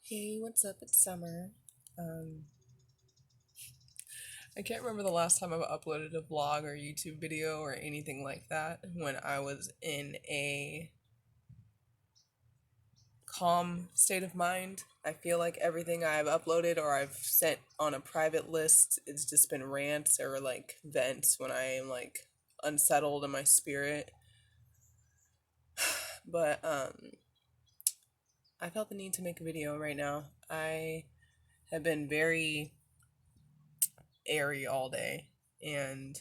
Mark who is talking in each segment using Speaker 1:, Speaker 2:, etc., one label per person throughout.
Speaker 1: Hey, what's up? It's Summer. Um, I can't remember the last time I've uploaded a vlog or YouTube video or anything like that when I was in a calm state of mind. I feel like everything I've uploaded or I've sent on a private list, it's just been rants or like vents when I am like unsettled in my spirit. But I felt the need to make a video right now. I have been very airy all day, and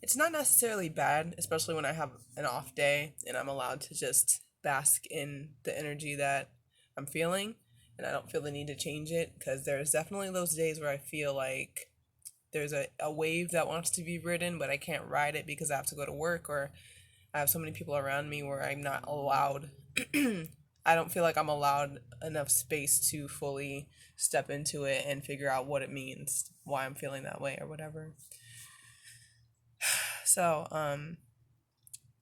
Speaker 1: it's not necessarily bad, especially when I have an off day and I'm allowed to just bask in the energy that I'm feeling and I don't feel the need to change it, because there's definitely those days where I feel like there's a wave that wants to be ridden, but I can't ride it because I have to go to work, or I have so many people around me where I'm not allowed. I don't feel like I'm allowed enough space to fully step into it and figure out what it means, why I'm feeling that way, or whatever. So,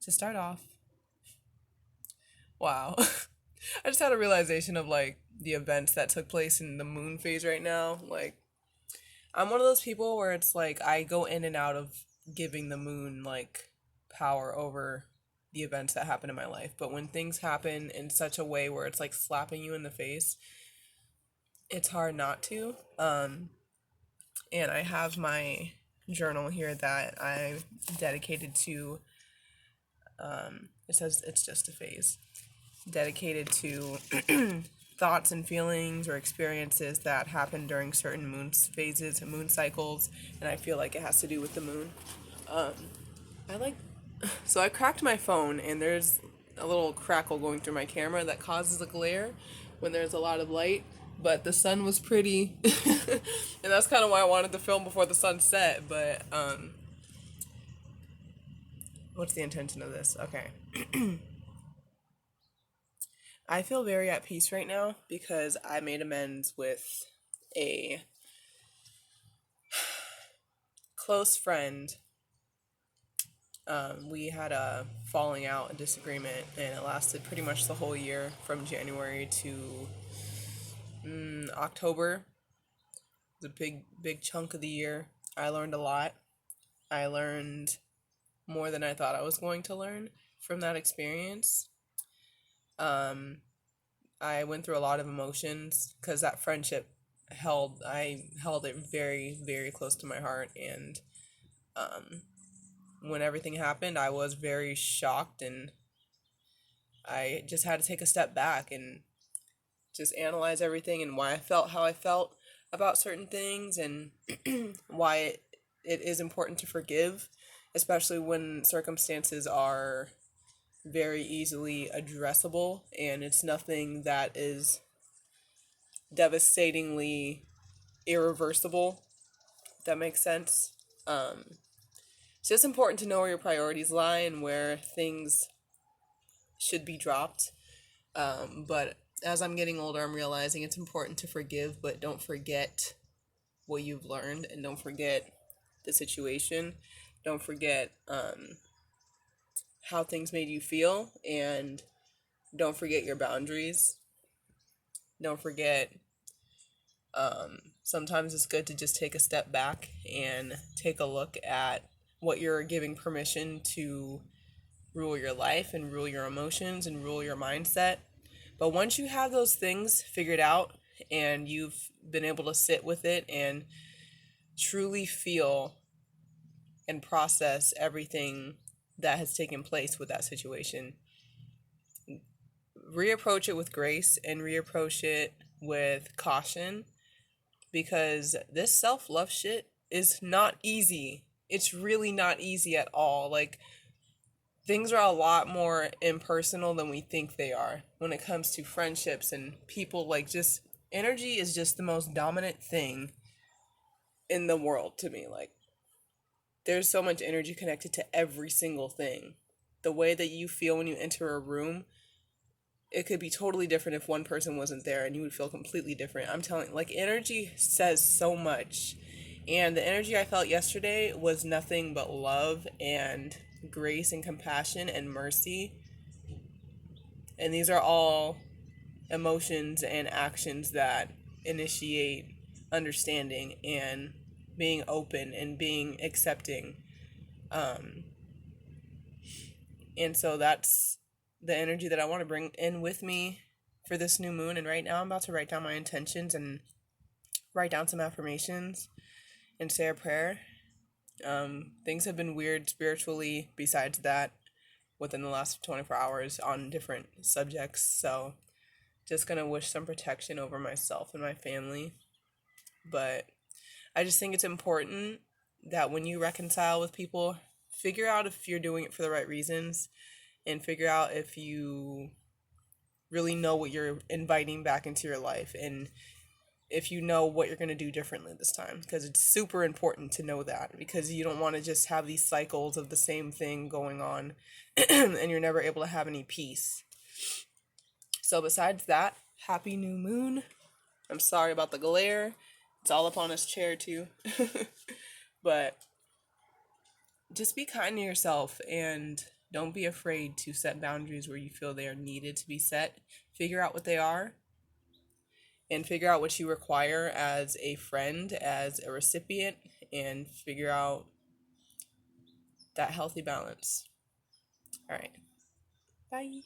Speaker 1: to start off, wow. I just had a realization of like the events that took place in the moon phase right now. Like, I'm one of those people where it's like I go in and out of giving the moon like power over the events that happen in my life. But when things happen in such a way where it's like slapping you in the face, it's hard not to. And I have my journal here that I dedicated to, it says it's just a phase, dedicated to thoughts and feelings or experiences that happen during certain moon phases and moon cycles, and I feel like it has to do with the moon. Um, I like so I cracked my phone, and there's a little crackle going through my camera that causes a glare when there's a lot of light. But the sun was pretty, and that's kind of why I wanted to film before the sun set. But what's the intention of this? Okay. I feel very at peace right now because I made amends with a close friend. We had a falling out, a disagreement, and it lasted pretty much the whole year from January to October. It was a big chunk of the year. I learned a lot. I learned more than I thought I was going to learn from that experience. Um, I went through a lot of emotions because that friendship I held it very close to my heart, and um, when everything happened, I was very shocked, and I just had to take a step back and just analyze everything and why I felt how I felt about certain things, and why it is important to forgive, especially when circumstances are very easily addressable and it's nothing that is devastatingly irreversible, if that makes sense. It's just important to know where your priorities lie and where things should be dropped. But as I'm getting older, I'm realizing it's important to forgive, but don't forget what you've learned, and don't forget the situation. Don't forget how things made you feel, and don't forget your boundaries. Don't forget, sometimes it's good to just take a step back and take a look at what you're giving permission to rule your life and rule your emotions and rule your mindset. But once you have those things figured out and you've been able to sit with it and truly feel and process everything that has taken place with that situation, reapproach it with grace and reapproach it with caution, because this self-love shit is not easy. It's really not easy at all. Like, things are a lot more impersonal than we think they are when it comes to friendships and people. Like, just energy is just the most dominant thing in the world to me. Like, there's so much energy connected to every single thing. The way that you feel when you enter a room, it could be totally different if one person wasn't there, and you would feel completely different. I'm telling, like, energy says so much. And the energy I felt yesterday was nothing but love and grace and compassion and mercy. And these are all emotions and actions that initiate understanding and being open and being accepting. Um, and so that's the energy that I want to bring in with me for this new moon. And right now, I'm about to write down my intentions and write down some affirmations and say a prayer. Things have been weird spiritually besides that within the last 24 hours on different subjects. So just gonna wish some protection over myself and my family. But I just think it's important that when you reconcile with people, figure out if you're doing it for the right reasons and figure out if you really know what you're inviting back into your life and if you know what you're going to do differently this time, because it's super important to know that, because you don't want to just have these cycles of the same thing going on and you're never able to have any peace. So besides that, happy new moon. I'm sorry about the glare. It's all up on his chair too. But just be kind to yourself and don't be afraid to set boundaries where you feel they are needed to be set. Figure out what they are and figure out what you require as a friend, as a recipient, and figure out that healthy balance. All right. Bye.